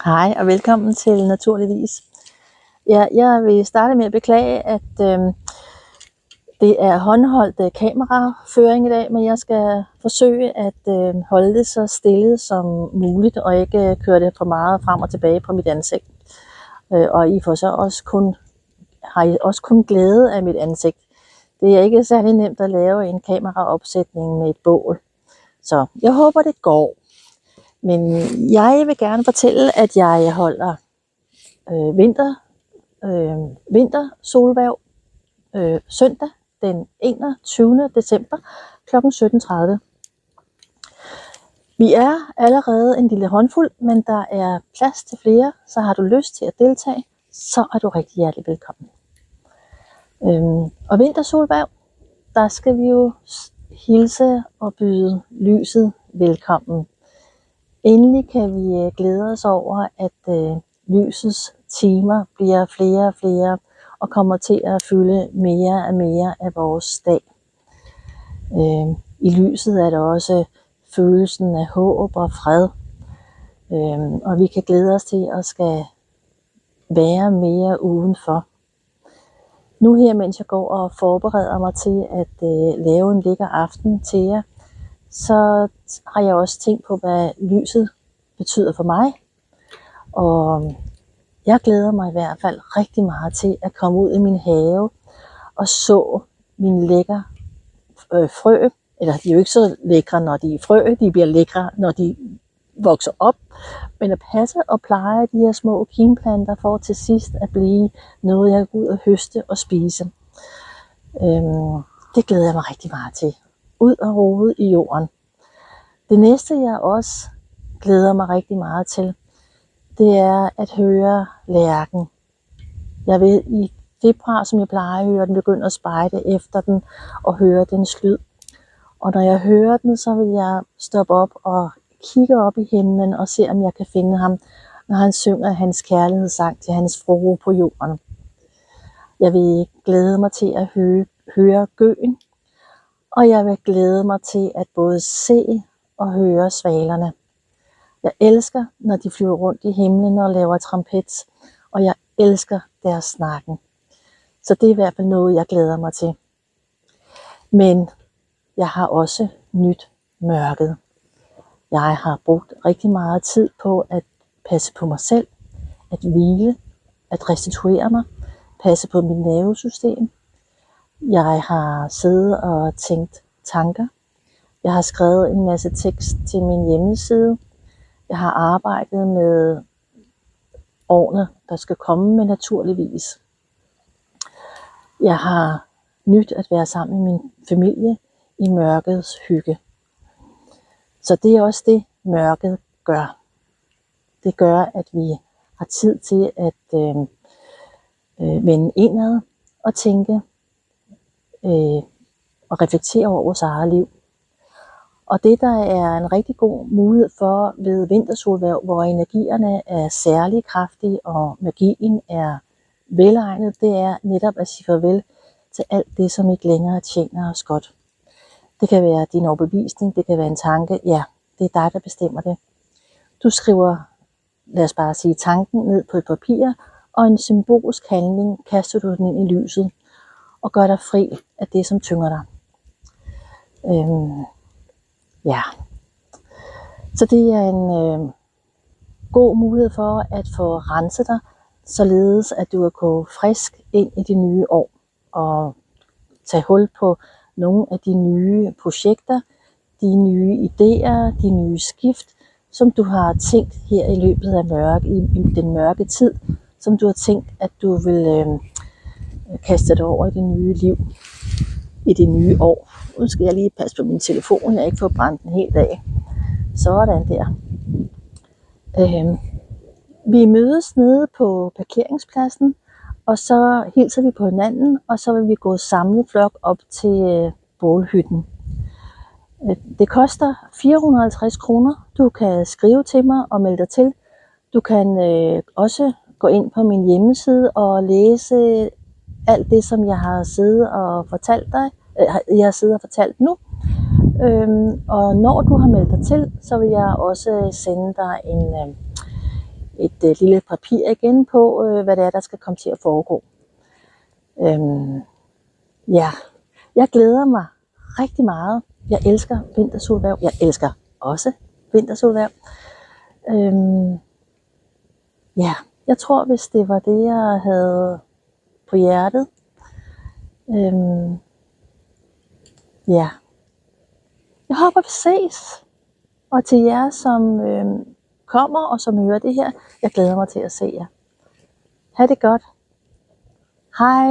Hej og velkommen til Naturligvis. Ja, jeg vil starte med at beklage, at det er håndholdt kameraføring i dag, men jeg skal forsøge at holde det så stille som muligt og ikke køre det for meget frem og tilbage på mit ansigt. Og I får så har I også kun glæde af mit ansigt. Det er ikke særlig nemt at lave en kameraopsætning med et bål, så jeg håber det går. Men jeg vil gerne fortælle, at jeg holder vintersolhverv søndag den 21. december kl. 17:30. Vi er allerede en lille håndfuld, men der er plads til flere, så har du lyst til at deltage, så er du rigtig hjertelig velkommen. Og vintersolhverv, der skal vi jo hilse og byde lyset velkommen. Endelig kan vi glæde os over, at lysets timer bliver flere og flere og kommer til at fylde mere og mere af vores dag. I lyset er der også følelsen af håb og fred, og vi kan glæde os til at skal være mere udenfor. Nu her, mens jeg går og forbereder mig til at lave en lækker aften til jer, så har jeg også tænkt på, hvad lyset betyder for mig. Og jeg glæder mig i hvert fald rigtig meget til at komme ud i min have og så mine lækre frø. Eller de er jo ikke så lækre, når de er frø. De bliver lækre, når de vokser op. Men at passe og pleje de her små kimplanter for til sidst at blive noget, jeg kan gå ud og høste og spise. Det glæder jeg mig rigtig meget til. Ud og rode i jorden. Det næste, jeg også glæder mig rigtig meget til, det er at høre lærken. Jeg vil i februar, som jeg plejer at høre den, begynde at spejde efter den og høre dens lyd. Og når jeg hører den, så vil jeg stoppe op og kigge op i himlen og se, om jeg kan finde ham, når han synger hans kærlighedssang til hans frue på jorden. Jeg vil glæde mig til at høre gøen, og jeg vil glæde mig til at både se og høre svalerne. Jeg elsker, når de flyver rundt i himlen og laver trampets, og jeg elsker deres snakken. Så det er i hvert fald noget, jeg glæder mig til. Men jeg har også nyt mørket. Jeg har brugt rigtig meget tid på at passe på mig selv, at hvile, at restituere mig, passe på mit nervesystem. Jeg har siddet og tænkt tanker. Jeg har skrevet en masse tekst til min hjemmeside. Jeg har arbejdet med årene, der skal komme med Naturligvis. Jeg har nyt at være sammen med min familie i mørkets hygge. Så det er også det, mørket gør. Det gør, at vi har tid til at vende indad og tænke og reflektere over vores eget liv. Og det, der er en rigtig god mulighed for ved vintersolhverv, hvor energierne er særlig kraftige og magien er velegnet, det er netop at sige farvel til alt det, som ikke længere tjener os godt. Det kan være din overbevisning, det kan være en tanke. Ja, det er dig, der bestemmer det. Du skriver, lad os bare sige, tanken ned på et papir, og en symbolsk handling kaster du den ind i lyset og gør dig fri af det, som tynger dig. Ja, så det er en god mulighed for at få renset dig, således at du kan gå frisk ind i det nye år og tage hul på nogle af de nye projekter, de nye idéer, de nye skift, som du har tænkt her i løbet af i den mørke tid, som du har tænkt, at du vil kaste dig over i det nye liv, i det nye år. Nu skal jeg lige passe på min telefon, jeg ikke får brændt den helt af. Sådan der. Vi mødes nede på parkeringspladsen, og så hilser vi på hinanden, og så vil vi gå samlet flok op til bålhytten. Det koster 450 kroner. Du kan skrive til mig og melde dig til. Du kan også gå ind på min hjemmeside og læse alt det, som jeg har siddet og fortalt dig. Jeg har siddet og fortalt nu. Og når du har meldt dig til, så vil jeg også sende dig et lille papir igen på, hvad det er, der skal komme til at foregå. Ja, jeg glæder mig rigtig meget. Jeg elsker vintersolhverv. Jeg elsker også vintersolhverv. Ja, jeg tror, hvis det var det, jeg havde på hjertet. Ja, jeg håber, vi ses. Og til jer, som kommer og som hører det her, jeg glæder mig til at se jer. Ha' det godt. Hej.